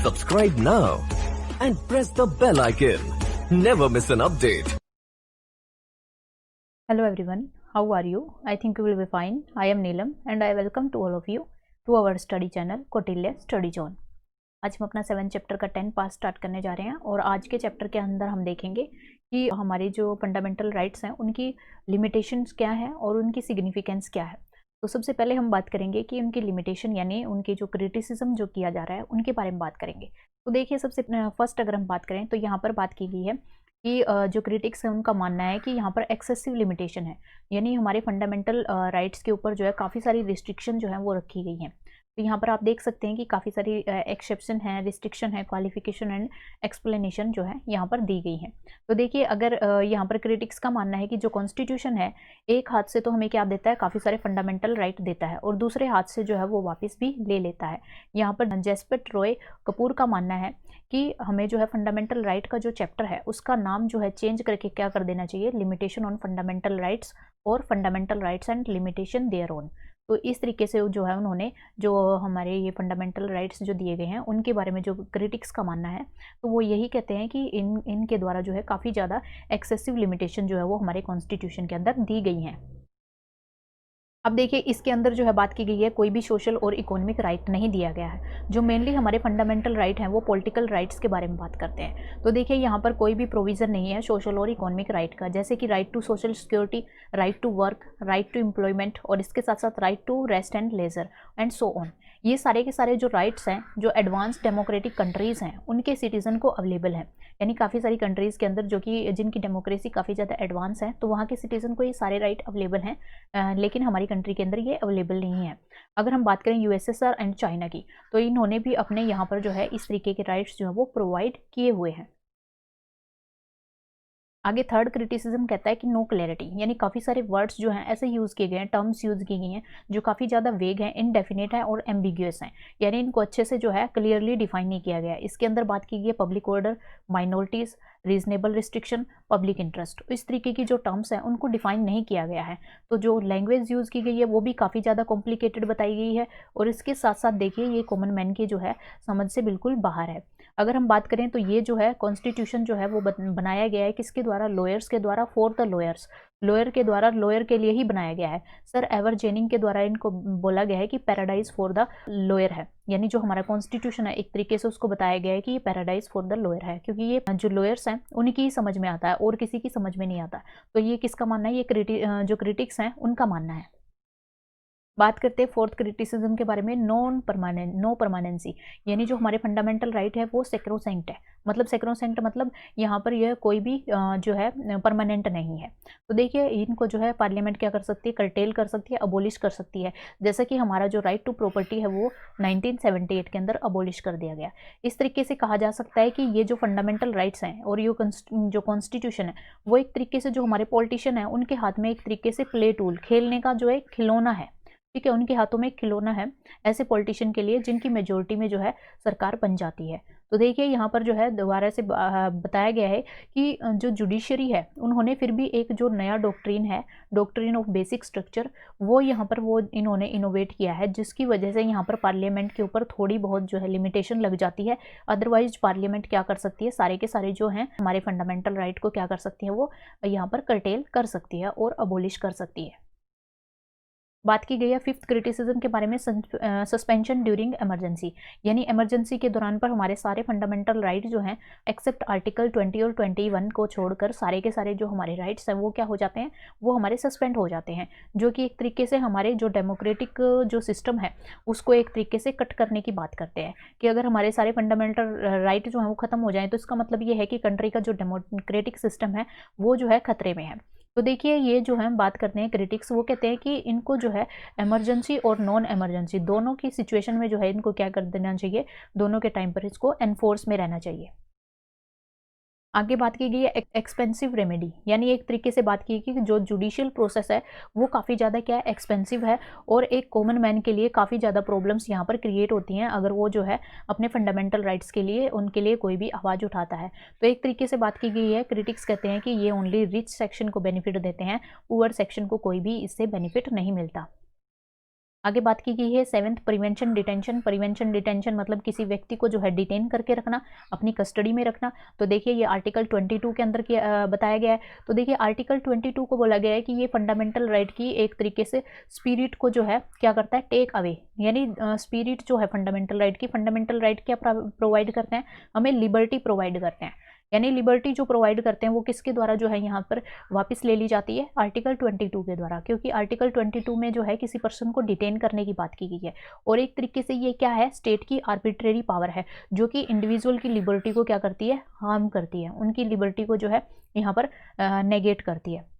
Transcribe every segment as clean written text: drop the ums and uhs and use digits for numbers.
Subscribe now and press the bell icon. Never miss an update. Hello everyone, how are you? I think you will be fine. I am Neelam and I welcome to all of you to our study channel Kautilya Study Zone. आज हम अपना 7 chapter का 10 part start करने जा रहे हैं और आज के चैप्टर के अंदर हम देखेंगे कि हमारे जो फंडामेंटल राइट्स हैं उनकी लिमिटेशंस क्या है और उनकी सिग्निफिकेंस क्या है। तो सबसे पहले हम बात करेंगे कि उनकी लिमिटेशन यानी उनके जो क्रिटिसिज्म जो किया जा रहा है उनके बारे में बात करेंगे। तो देखिए सबसे फर्स्ट अगर हम बात करें तो यहाँ पर बात की गई है कि जो क्रिटिक्स है उनका मानना है कि यहाँ पर एक्सेसिव लिमिटेशन है, यानी हमारे फंडामेंटल राइट्स के ऊपर जो है काफ़ी सारी रिस्ट्रिक्शन जो है वो रखी गई हैं। तो यहाँ पर आप देख सकते हैं कि काफ़ी सारी एक्सेप्शन है, रिस्ट्रिक्शन है, क्वालिफिकेशन एंड एक्सप्लेनेशन जो है यहाँ पर दी गई है। तो देखिए अगर यहाँ पर क्रिटिक्स का मानना है कि जो कॉन्स्टिट्यूशन है एक हाथ से तो हमें क्या देता है, काफ़ी सारे फंडामेंटल राइट देता है और दूसरे हाथ से जो है वो वापस भी ले लेता है। यहाँ पर जेस्पेट रॉय कपूर का मानना है कि हमें जो है फंडामेंटल राइट का जो चैप्टर है उसका नाम जो है चेंज करके क्या कर देना चाहिए, लिमिटेशन ऑन फंडामेंटल राइट्स और fundamental rights and limitation their own. तो इस तरीके से जो है उन्होंने जो हमारे ये फंडामेंटल राइट्स जो दिए गए हैं उनके बारे में जो क्रिटिक्स का मानना है तो वो यही कहते हैं कि इनके द्वारा जो है काफ़ी ज़्यादा एक्सेसिव लिमिटेशन जो है वो हमारे कॉन्स्टिट्यूशन के अंदर दी गई हैं। अब देखिए इसके अंदर जो है बात की गई है कोई भी सोशल और इकोनॉमिक राइट नहीं दिया गया है। जो मेनली हमारे फंडामेंटल राइट हैं वो पॉलिटिकल राइट्स के बारे में बात करते हैं। तो देखिए यहाँ पर कोई भी प्रोविज़न नहीं है सोशल और इकोनॉमिक राइट का, जैसे कि right to social security, right to work, right to employment और इसके साथ साथ right to rest and leisure and so on. ये सारे के सारे जो राइट्स हैं जो एडवांस डेमोक्रेटिक कंट्रीज़ हैं उनके सिटीज़न को अवेलेबल हैं, यानी काफ़ी सारी कंट्रीज़ के अंदर जो कि जिनकी डेमोक्रेसी काफ़ी ज़्यादा एडवांस है तो वहाँ के सिटीज़न को ये सारे राइट अवेलेबल हैं, लेकिन हमारी कंट्री के अंदर ये अवेलेबल नहीं है। अगर हम बात करें यूएसएसआर एंड चाइना की तो इन्होंने भी अपने यहाँ पर जो है इस तरीके के राइट्स जो है वो प्रोवाइड किए हुए हैं। आगे थर्ड क्रिटिसिज्म कहता है कि नो क्लैरिटी, यानी काफ़ी सारे वर्ड्स जो हैं ऐसे यूज़ किए गए हैं, टर्म्स यूज़ की गई हैं जो काफ़ी ज़्यादा वेग हैं, इनडेफिनेट हैं और एम्बिग्यूअस हैं, यानी इनको अच्छे से जो है क्लियरली डिफाइन नहीं किया गया है। इसके अंदर बात की गई है public order, minorities, reasonable restriction, public interest. इस तरीके की जो टर्म्स हैं उनको डिफाइन नहीं किया गया है। तो जो लैंग्वेज यूज़ की गई है वो भी काफ़ी ज़्यादा कॉम्प्लिकेटेड बताई गई है और इसके साथ साथ देखिए ये कॉमन मैन की जो है समझ से बिल्कुल बाहर है। अगर हम बात करें तो ये जो है कॉन्स्टिट्यूशन जो है वो बनाया गया है किसके द्वारा, लॉयर्स के द्वारा, फॉर द लॉयर्स, लॉयर के द्वारा, लॉयर के लिए ही बनाया गया है। सर एवर जेनिंग के द्वारा इनको बोला गया है कि पैराडाइज फॉर द लॉयर है, यानी जो हमारा कॉन्स्टिट्यूशन है एक तरीके से उसको बताया गया है कि ये पैराडाइज फॉर द लॉयर है, क्योंकि ये जो लॉयर्स हैं उनकी ही समझ में आता है और किसी की समझ में नहीं आता। तो ये किसका मानना है, ये जो क्रिटिक्स हैं उनका मानना है। बात करते हैं फोर्थ क्रिटिसिज्म के बारे में, नो परमानेंसी, यानी जो हमारे फंडामेंटल राइट है वो सेक्रोसेंक्ट है। मतलब सेक्रोसेंक्ट मतलब यहाँ पर यह कोई भी जो है परमानेंट नहीं है। तो देखिए इनको जो है पार्लियामेंट क्या कर सकती है, कर्टेल कर सकती है, अबोलिश कर सकती है। जैसा कि हमारा जो राइट टू प्रॉपर्टी है वो 1978 के अंदर अबोलिश कर दिया गया। इस तरीके से कहा जा सकता है कि ये जो फंडामेंटल राइट्स हैं और ये जो कॉन्स्टिट्यूशन है वो एक तरीके से जो हमारे पॉलिटिशियन है उनके हाथ में एक तरीके से प्ले टूल, खेलने का जो है खिलौना है। ठीक है, उनके हाथों में एक खिलौना है ऐसे पॉलिटिशियन के लिए जिनकी मेजोरिटी में जो है सरकार बन जाती है। तो देखिए यहाँ पर जो है दोबारा से बताया गया है कि जो जुडिशरी है उन्होंने फिर भी एक जो नया डॉक्ट्रिन है, डॉक्ट्रिन ऑफ बेसिक स्ट्रक्चर, वो यहाँ पर वो इन्होंने इनोवेट किया है, जिसकी वजह से यहाँ पर पार्लियामेंट के ऊपर थोड़ी बहुत जो है लिमिटेशन लग जाती है। अदरवाइज पार्लियामेंट क्या कर सकती है, सारे के सारे जो हैं हमारे फंडामेंटल राइट को क्या कर सकती है, वो यहाँ पर कर्टेल कर सकती है और अबोलिश कर सकती है। बात की गई है फिफ्थ क्रिटिसिज्म के बारे में, सस्पेंशन ड्यूरिंग इमरजेंसी, यानी इमरजेंसी के दौरान पर हमारे सारे फंडामेंटल राइट जो हैं एक्सेप्ट आर्टिकल 20 और 21 को छोड़कर सारे के सारे जो हमारे राइट्स हैं वो क्या हो जाते हैं, वो हमारे सस्पेंड हो जाते हैं, जो कि एक तरीके से हमारे जो डेमोक्रेटिक जो सिस्टम है उसको एक तरीके से कट करने की बात करते हैं कि अगर हमारे सारे फंडामेंटल राइट जो हैं वो खत्म हो जाएँ तो इसका मतलब ये है कि कंट्री का जो डेमोक्रेटिक सिस्टम है वो जो है खतरे में है। तो देखिए ये जो है बात करते हैं क्रिटिक्स, वो कहते हैं कि इनको जो है इमरजेंसी और नॉन इमरजेंसी दोनों की सिचुएशन में जो है इनको क्या कर देना चाहिए, दोनों के टाइम पर इसको एनफोर्स में रहना चाहिए। आगे बात की गई है एक्सपेंसिव रेमेडी, यानी एक तरीके से बात की कि जो जुडिशियल प्रोसेस है वो काफ़ी ज़्यादा क्या है, एक्सपेंसिव है और एक कॉमन मैन के लिए काफ़ी ज़्यादा प्रॉब्लम्स यहाँ पर क्रिएट होती हैं अगर वो जो है अपने फंडामेंटल राइट्स के लिए उनके लिए कोई भी आवाज़ उठाता है। तो एक तरीके से बात की गई है, क्रिटिक्स कहते हैं कि ये ओनली रिच सेक्शन को बेनिफिट देते हैं, पुअर सेक्शन को कोई भी इससे बेनिफिट नहीं मिलता। आगे बात की गई है 7th prevention detention. Prevention detention मतलब किसी व्यक्ति को जो है डिटेन करके रखना, अपनी कस्टडी में रखना। तो देखिए ये आर्टिकल 22 के अंदर बताया गया है। तो देखिए आर्टिकल 22 को बोला गया है कि ये फंडामेंटल राइट की एक तरीके से स्पिरिट को जो है क्या करता है, टेक अवे। यानी स्पिरिट जो है फंडामेंटल राइट की, फंडामेंटल राइट क्या प्रोवाइड करते हैं, हमें लिबर्टी प्रोवाइड करते हैं। यानी लिबर्टी जो प्रोवाइड करते हैं वो किसके द्वारा जो है यहाँ पर वापस ले ली जाती है, आर्टिकल 22 के द्वारा। क्योंकि आर्टिकल 22 में जो है किसी पर्सन को डिटेन करने की बात की गई है, और एक तरीके से ये क्या है, स्टेट की आर्बिट्रेरी पावर है जो कि इंडिविजुअल की लिबर्टी को क्या करती है, हार्म करती है, उनकी लिबर्टी को जो है यहाँ पर नेगेट करती है।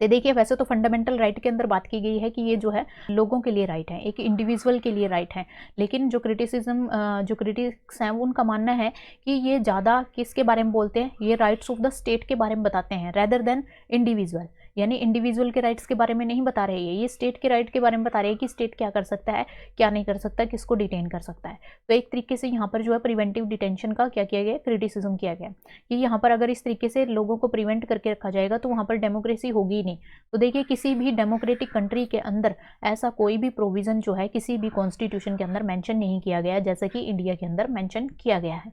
तो देखिए वैसे तो फंडामेंटल राइट के अंदर बात की गई है कि ये जो है लोगों के लिए राइट है, एक इंडिविजुअल के लिए राइट है। लेकिन जो क्रिटिक्स हैं उनका मानना है कि ये ज़्यादा किसके बारे में बोलते हैं, ये राइट्स ऑफ द स्टेट के बारे में बताते हैं रेदर देन इंडिविजुअल। यानी इंडिविजुअल के राइट्स के बारे में नहीं बता रहे हैं, ये स्टेट के राइट के बारे में बता रहे हैं कि स्टेट क्या कर सकता है, क्या नहीं कर सकता, किसको डिटेन कर सकता है। तो एक तरीके से यहाँ पर जो है प्रिवेंटिव डिटेंशन का क्या किया गया, क्रिटिसिज्म किया गया कि यहाँ पर अगर इस तरीके से लोगों को प्रिवेंट करके रखा जाएगा तो वहाँ पर डेमोक्रेसी होगी नहीं। तो देखिए किसी भी डेमोक्रेटिक कंट्री के अंदर ऐसा कोई भी प्रोविजन जो है किसी भी कॉन्स्टिट्यूशन के अंदर मेंशन नहीं किया गया जैसा कि इंडिया के अंदर मेंशन किया गया है।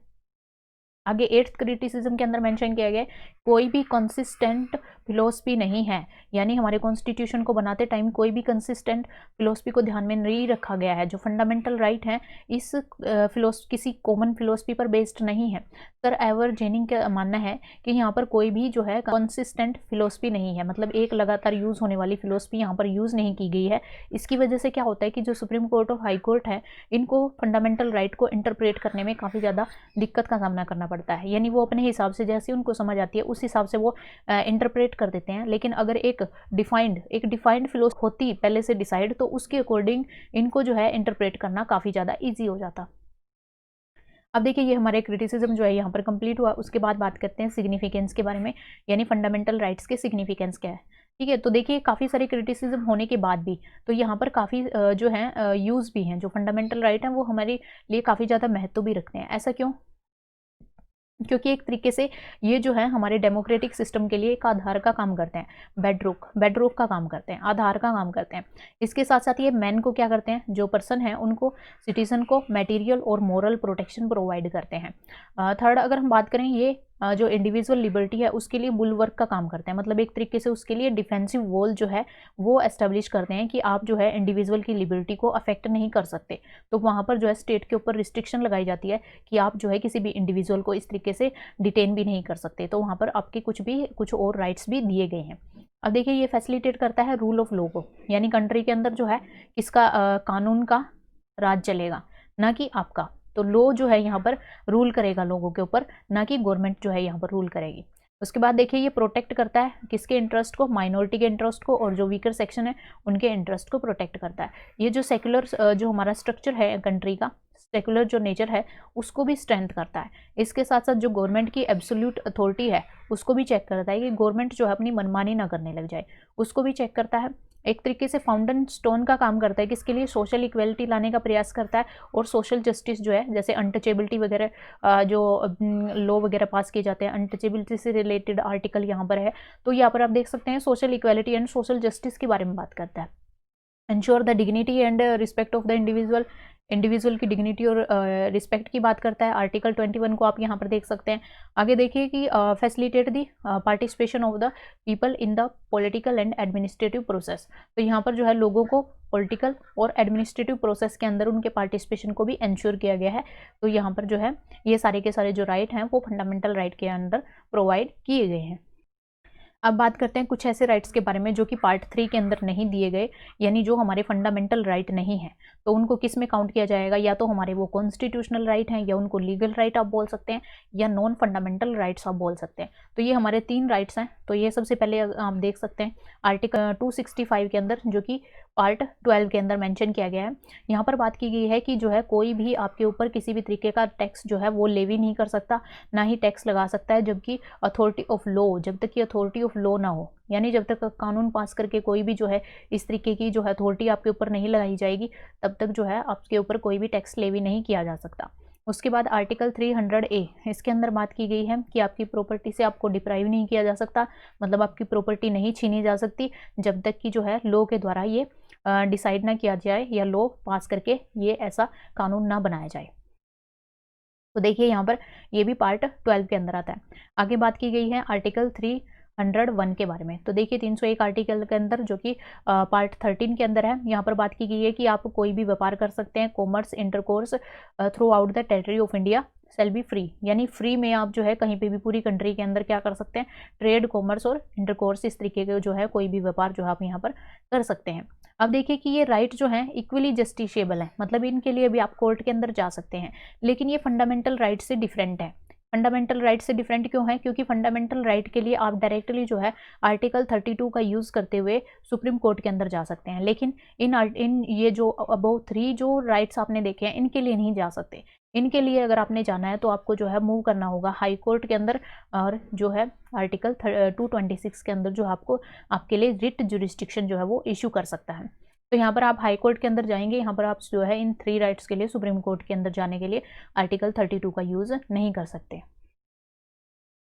आगे 8th क्रिटिसिज्म के अंदर मेंशन किया गया है कोई भी कंसिस्टेंट फिलोसफी नहीं है। यानी हमारे कॉन्स्टिट्यूशन को बनाते टाइम कोई भी कंसिस्टेंट फिलोसफी को ध्यान में नहीं रखा गया है। जो फंडामेंटल राइट है इस किसी कॉमन फिलोसफी पर बेस्ड नहीं है। सर एवर जेनिंग का मानना है कि यहाँ पर कोई भी जो है कंसिस्टेंट फिलोसफी नहीं है, मतलब एक लगातार यूज़ होने वाली फिलोसफी यहाँ पर यूज़ नहीं की गई है। इसकी वजह से क्या होता है कि जो सुप्रीम कोर्ट और हाई कोर्ट है इनको फंडामेंटल राइट को इंटरप्रेट करने में काफ़ी ज़्यादा दिक्कत का सामना करना पड़ता है। यानी वो अपने हिसाब से जैसे उनको समझ आती है उस हिसाब से वो इंटरप्रेट कर देते हैं। लेकिन अगर एक डिफाइंड फिलोसफी होती पहले से डिसाइड, तो उसके अकॉर्डिंग इनको जो है इंटरप्रेट करना काफ़ी ज़्यादा ईजी हो जाता। अब देखिए ये हमारे क्रिटिसिज्म जो है यहाँ पर कंप्लीट हुआ। उसके बाद बात करते हैं सिग्निफिकेंस के बारे में, यानी फंडामेंटल राइट्स के सिग्निफिकेंस क्या है। ठीक है, तो देखिए काफ़ी सारे क्रिटिसिज्म होने के बाद भी तो यहाँ पर काफ़ी जो है यूज़ भी हैं। जो फंडामेंटल राइट हैं वो हमारे लिए काफ़ी ज़्यादा महत्व भी रखते हैं। ऐसा क्यों? क्योंकि एक तरीके से ये जो है हमारे डेमोक्रेटिक सिस्टम के लिए एक आधार का काम करते हैं, बेडरोक का काम करते हैं, आधार का काम करते हैं। इसके साथ साथ ये मैन को क्या करते हैं, जो पर्सन है उनको, सिटीजन को मटेरियल और मोरल प्रोटेक्शन प्रोवाइड करते हैं। थर्ड अगर हम बात करें, ये जो इंडिविजुअल लिबर्टी है उसके लिए बुलवर्क का काम करते हैं, मतलब एक तरीके से उसके लिए डिफेंसिव वॉल जो है वो एस्टेब्लिश करते हैं कि आप जो है इंडिविजुअल की लिबर्टी को अफेक्ट नहीं कर सकते। तो वहाँ पर जो है स्टेट के ऊपर रिस्ट्रिक्शन लगाई जाती है कि आप जो है किसी भी इंडिविजुअल को इस तरीके से डिटेन भी नहीं कर सकते। तो वहाँ पर आपके कुछ और राइट्स भी दिए गए हैं। अब देखिए ये फैसिलिटेट करता है रूल ऑफ लॉ को, यानी कंट्री के अंदर जो है किसका कानून का राज चलेगा, ना कि आपका। तो लॉ जो है यहाँ पर रूल करेगा लोगों के ऊपर, ना कि गवर्नमेंट जो है यहाँ पर रूल करेगी। उसके बाद देखिए ये प्रोटेक्ट करता है किसके इंटरेस्ट को, माइनॉरिटी के इंटरेस्ट को, और जो वीकर सेक्शन है उनके इंटरेस्ट को प्रोटेक्ट करता है। ये जो सेक्युलर जो हमारा स्ट्रक्चर है कंट्री का, सेक्युलर जो नेचर है उसको भी स्ट्रेंथ करता है। इसके साथ साथ जो गवर्नमेंट की एब्सोल्यूट अथॉरिटी है उसको भी चेक करता है कि गवर्नमेंट जो है अपनी मनमानी ना करने लग जाए, उसको भी चेक करता है। एक तरीके से फाउंडन स्टोन का काम करता है, किसके लिए, सोशल इक्वेलिटी लाने का प्रयास करता है, और सोशल जस्टिस जो है, जैसे अनटचेबिलिटी वगैरह जो लॉ वगैरह पास किए जाते हैं, अनटचेबिलिटी से रिलेटेड आर्टिकल यहाँ पर है। तो यहाँ पर आप देख सकते हैं social equality and social justice के बारे में बात करता है। Ensure the dignity and respect of the individual की डिग्निटी और रिस्पेक्ट की बात करता है। आर्टिकल 21 को आप यहाँ पर देख सकते हैं। आगे देखिए कि facilitate the participation of the people in the political and administrative process. तो यहाँ पर जो है लोगों को पॉलिटिकल और एडमिनिस्ट्रेटिव प्रोसेस के अंदर उनके पार्टिसिपेशन को भी इंश्योर किया गया है। तो यहाँ पर जो है ये सारे के सारे जो राइट हैं वो फंडामेंटल राइट के अंदर प्रोवाइड किए गए हैं। अब बात करते हैं कुछ ऐसे राइट्स के बारे में जो कि पार्ट 3 के अंदर नहीं दिए गए, यानी जो हमारे फंडामेंटल राइट नहीं है। तो उनको किस में काउंट किया जाएगा, या तो हमारे वो कॉन्स्टिट्यूशनल राइट हैं, या उनको लीगल राइट आप बोल सकते हैं, या नॉन फंडामेंटल राइट्स आप बोल सकते हैं। तो ये हमारे 3 राइट्स हैं। तो ये सबसे पहले आप देख सकते हैं आर्टिकल 265 के अंदर, जो कि पार्ट 12 के अंदर मेंशन किया गया है। यहाँ पर बात की गई है कि जो है कोई भी आपके ऊपर किसी भी तरीके का टैक्स जो है वो लेवी नहीं कर सकता, ना ही टैक्स लगा सकता है, जबकि अथॉरिटी ऑफ लॉ, जब तक कि अथॉरिटी ऑफ लॉ ना हो, यानी जब तक कानून पास करके कोई भी जो है इस तरीके की जो है अथॉरिटी आपके ऊपर नहीं लगाई जाएगी, तब तक जो है आपके ऊपर कोई भी टैक्स लेवी नहीं किया जा सकता। उसके बाद आर्टिकल 300A, इसके अंदर बात की गई है कि आपकी प्रॉपर्टी से आपको डिप्राइव नहीं किया जा सकता, मतलब आपकी प्रॉपर्टी नहीं छीनी जा सकती जब तक कि जो है लॉ के द्वारा ये डिसाइड ना किया जाए या लॉ पास करके ये ऐसा कानून ना बनाया जाए। तो देखिए यहाँ पर ये भी पार्ट 12 के अंदर आता है। आगे बात की गई है आर्टिकल 301 के बारे में। तो देखिए 301 आर्टिकल के अंदर जो कि पार्ट 13 के अंदर है, यहाँ पर बात की गई है कि आप कोई भी व्यापार कर सकते हैं, commerce intercourse throughout the territory of India shall be free, यानी फ्री में आप जो है कहीं पे भी पूरी कंट्री के अंदर क्या कर सकते हैं, ट्रेड, कॉमर्स और इंटरकोर्स इस तरीके के जो है कोई भी व्यापार जो है आप यहाँ पर कर सकते हैं। अब देखिए कि ये राइट जो है इक्वली जस्टिशिएबल है, मतलब इनके लिए भी आप कोर्ट के अंदर जा सकते हैं, लेकिन ये फंडामेंटल राइट से डिफरेंट है। फंडामेंटल राइट से डिफरेंट क्यों है? क्योंकि फंडामेंटल राइट के लिए आप डायरेक्टली जो है आर्टिकल 32 का यूज करते हुए सुप्रीम कोर्ट के अंदर जा सकते हैं, लेकिन इन ये जो अबव 3 जो राइट्स आपने देखे हैं इनके लिए नहीं जा सकते। इनके लिए अगर आपने जाना है तो आपको जो है मूव करना होगा हाई कोर्ट के अंदर, और जो है आर्टिकल 226 के अंदर जो आपको आपके लिए रिट जुरिस्डिक्शन जो है वो इशू कर सकता है। तो यहाँ पर आप हाई कोर्ट के अंदर जाएंगे, यहाँ पर आप जो है इन 3 राइट्स के लिए सुप्रीम कोर्ट के अंदर जाने के लिए आर्टिकल 32 का यूज नहीं कर सकते।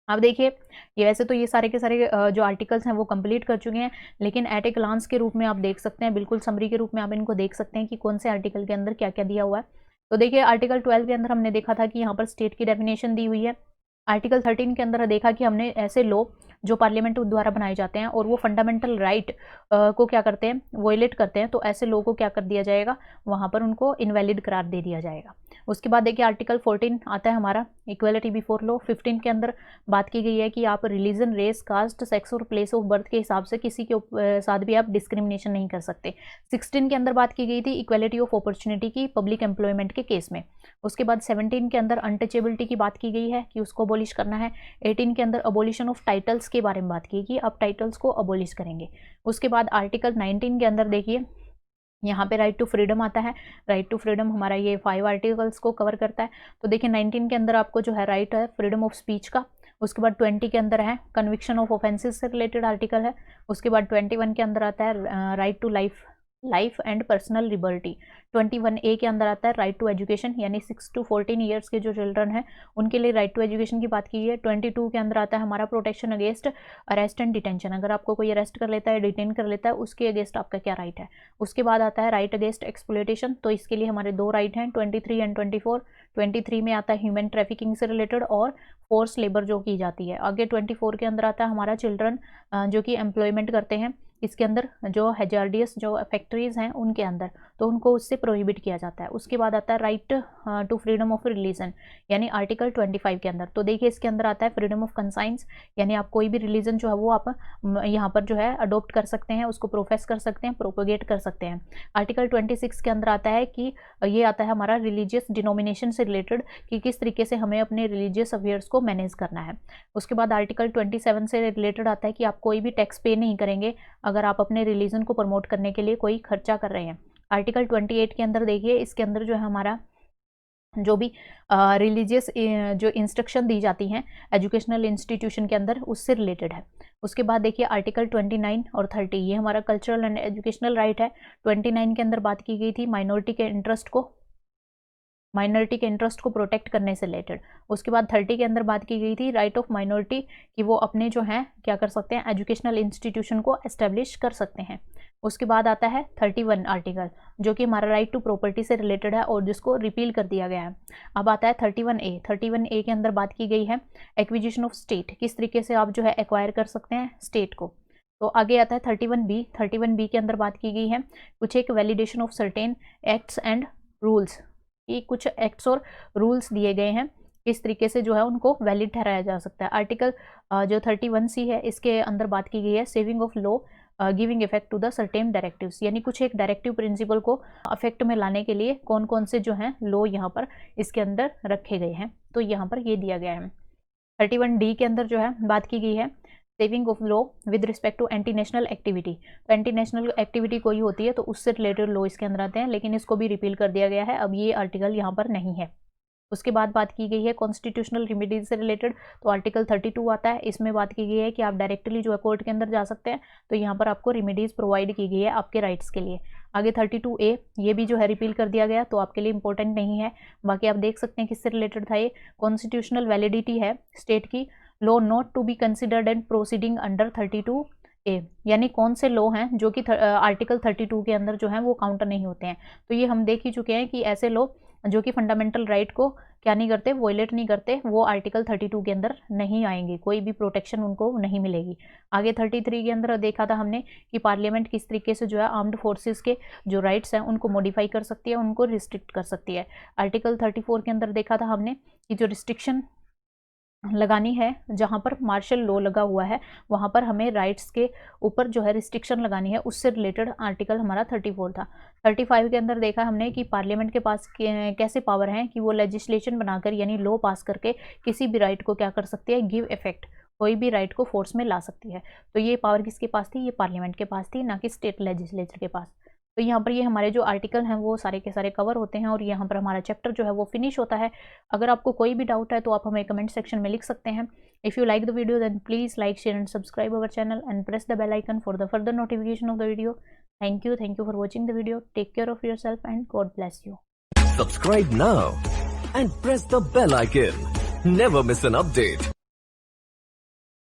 अब देखिए ये वैसे तो ये सारे के सारे जो आर्टिकल्स हैं वो कंप्लीट कर चुके हैं, लेकिन एट ए ग्लांस के रूप में आप देख सकते हैं, बिल्कुल समरी के रूप में आप इनको देख सकते हैं कि कौन से आर्टिकल के अंदर क्या क्या दिया हुआ है। तो देखिए आर्टिकल 12 के अंदर हमने देखा था कि यहाँ पर स्टेट की डेफिनेशन दी हुई है। आर्टिकल 13 के अंदर देखा कि हमने ऐसे लॉ जो पार्लियामेंट द्वारा बनाए जाते हैं और वो फंडामेंटल राइट को क्या करते हैं, वोयलेट करते हैं, तो ऐसे लॉ को क्या कर दिया जाएगा, वहाँ पर उनको इनवैलिड करार दे दिया जाएगा। उसके बाद देखिए आर्टिकल 14 आता है हमारा इक्वलिटी बिफोर लॉ। 15 के अंदर बात की गई है कि आप रिलीजन, रेस, कास्ट, सेक्स और प्लेस ऑफ बर्थ के हिसाब से किसी के साथ भी आप डिस्क्रिमिनेशन नहीं कर सकते। 16 के अंदर बात की गई थी इक्वलिटी ऑफ अपॉर्चुनिटी की पब्लिक एम्प्लॉयमेंट के केस में। उसके बाद 17 के अंदर अनटचेबिलिटी की बात की गई है कि उसको अबोलिश करना है। 18 के अंदर अबोलिशन ऑफ टाइटल्स के बारे में बात की कि आप टाइटल्स को अबोलिश करेंगे। उसके बाद आर्टिकल 19 के अंदर देखिए यहाँ पे राइट टू फ्रीडम आता है। राइट टू फ्रीडम हमारा ये 5 आर्टिकल्स को कवर करता है। तो देखिए 19 के अंदर आपको जो है राइट है फ्रीडम ऑफ स्पीच का। उसके बाद 20 के अंदर है कन्विक्शन ऑफ ऑफेंसेस से रिलेटेड आर्टिकल है। उसके बाद 21 के अंदर आता है right to life and personal liberty. 21A के अंदर आता है राइट टू एजुकेशन, यानी 6 to 14 ईयर्स के जो चिल्ड्रन हैं उनके लिए राइट टू एजुकेशन की बात की है। 22 के अंदर आता है हमारा protection against arrest and detention, अगर आपको कोई अरेस्ट कर लेता है, डिटेन कर लेता है, उसके अगेंस्ट आपका क्या राइट है। उसके बाद आता है राइट अगेंस्ट एक्सप्लॉयटेशन, तो इसके लिए हमारे 2 राइट हैं 23 एंड 24। 23 में आता है ह्यूमन ट्रैफिकिंग से रिलेटेड और फोर्स लेबर जो की जाती है। आगे 24 के अंदर आता है हमारा चिल्ड्रन जो कि एम्प्लॉयमेंट करते हैं, इसके अंदर जो हैजार्डियस जो फैक्ट्रीज हैं उनके अंदर, तो उनको उससे प्रोहिबिट किया जाता है। उसके बाद आता है right to freedom of religion, यानी आर्टिकल 25 के अंदर। तो देखिए इसके अंदर आता है फ्रीडम ऑफ कंसाइंस, यानी आप कोई भी रिलीजन जो है वो आप यहाँ पर जो है अडोप्ट कर सकते हैं, उसको प्रोफेस कर सकते हैं, प्रोपोगेट कर सकते हैं। आर्टिकल 26 के अंदर आता है कि ये आता है हमारा रिलीजियस डिनोमिनेशन से रिलेटेड कि किस तरीके से हमें अपने रिलीजियस अफेयर्स को मैनेज करना है। उसके बाद आर्टिकल 27 से रिलेटेड आता है कि आप कोई भी टैक्स पे नहीं करेंगे अगर आप अपने रिलीजन को प्रमोट करने के लिए कोई खर्चा कर रहे हैं। आर्टिकल 28 के अंदर देखिए इसके अंदर जो है हमारा जो भी रिलीजियस जो इंस्ट्रक्शन दी जाती हैं एजुकेशनल इंस्टीट्यूशन के अंदर उससे रिलेटेड है। उसके बाद देखिए आर्टिकल 29 और 30 ये हमारा कल्चरल एंड एजुकेशनल राइट है। 29 के अंदर बात की गई थी माइनॉरिटी के इंटरेस्ट को प्रोटेक्ट करने से रिलेटेड। उसके बाद 30 के अंदर बात की गई थी राइट ऑफ माइनॉरिटी कि वो अपने जो हैं क्या कर सकते हैं, एजुकेशनल इंस्टीट्यूशन को एस्टेब्लिश कर सकते हैं। उसके बाद आता है 31 आर्टिकल जो कि हमारा राइट टू प्रॉपर्टी से रिलेटेड है और जिसको रिपील कर दिया गया है। अब आता है 31A। 31A के अंदर बात की गई है एक्विजिशन ऑफ स्टेट, किस तरीके से आप जो है एक्वायर कर सकते हैं स्टेट को। तो आगे आता है 31B। 31B के अंदर बात की गई है कुछ एक validation of certain acts and rules, ये कुछ एक्ट्स और रूल्स दिए गए हैं इस तरीके से जो है उनको वैलिड ठहराया जा सकता है। आर्टिकल जो 31C है इसके अंदर बात की गई है saving of law giving effect to the certain directives, यानी कुछ एक डायरेक्टिव प्रिंसिपल को अफेक्ट में लाने के लिए कौन कौन से जो हैं लॉ यहाँ पर इसके अंदर रखे गए हैं, तो यहाँ पर ये दिया गया है। 31D के अंदर जो है बात की गई है saving of law with respect to anti national activity, तो एंटी नेशनल एक्टिविटी कोई होती है तो उससे रिलेटेड लॉ इसके अंदर आते हैं, लेकिन इसको भी रिपील कर दिया गया है, अब ये आर्टिकल यहाँ पर नहीं है। उसके बाद बात की गई है कॉन्स्टिट्यूशनल रेमेडीज से रिलेटेड, तो आर्टिकल 32 आता है, इसमें बात की गई है कि आप डायरेक्टली जो है कोर्ट के अंदर जा सकते हैं, तो यहाँ पर आपको रेमेडीज प्रोवाइड की गई है आपके राइट्स के लिए। आगे 32A ये भी जो है रिपील कर दिया गया, तो आपके लिए इंपॉर्टेंट नहीं है, बाकी आप देख सकते हैं किससे रिलेटेड था ये। कॉन्स्टिट्यूशनल वैलिडिटी है स्टेट की, law not to be considered and proceeding under 32 A, यानी कौन से लॉ हैं जो कि आर्टिकल 32 के अंदर जो है वो काउंटर नहीं होते हैं। तो ये हम देख ही चुके हैं कि ऐसे लॉ जो कि फंडामेंटल राइट को क्या नहीं करते, वॉयलेट नहीं करते, वो आर्टिकल 32 के अंदर नहीं आएंगे, कोई भी प्रोटेक्शन उनको नहीं मिलेगी। आगे 33 के अंदर देखा था हमने कि पार्लियामेंट किस तरीके से जो है आर्म्ड फोर्सेस के जो राइट्स हैं उनको मॉडिफाई कर सकती है, उनको रिस्ट्रिक्ट कर सकती है। आर्टिकल 34 के अंदर देखा था हमने कि जो रिस्ट्रिक्शन लगानी है, जहां पर मार्शल लॉ लगा हुआ है वहां पर हमें राइट्स के ऊपर जो है रिस्ट्रिक्शन लगानी है, उससे रिलेटेड आर्टिकल हमारा 34 था। 35 के अंदर देखा हमने कि पार्लियामेंट के पास कैसे पावर हैं कि वो लेजिस्लेशन बनाकर यानी लॉ पास करके किसी भी राइट को क्या कर सकती है, गिव इफेक्ट, कोई भी राइट को फोर्स में ला सकती है। तो ये पावर किसके पास थी, ये पार्लियामेंट के पास थी, ना कि स्टेट लेजिस्लेचर के पास। तो यहाँ पर ये हमारे जो आर्टिकल हैं वो सारे के सारे कवर होते हैं और यहाँ पर हमारा चैप्टर जो है वो फिनिश होता है। अगर आपको कोई भी डाउट है तो आप हमें कमेंट सेक्शन में लिख सकते हैं। If you like the video then please like, share and subscribe our channel and press the bell icon for the further notification of the video. Thank you for watching the video. Take care of yourself and God bless you. Subscribe now and press the bell icon. Never miss an update.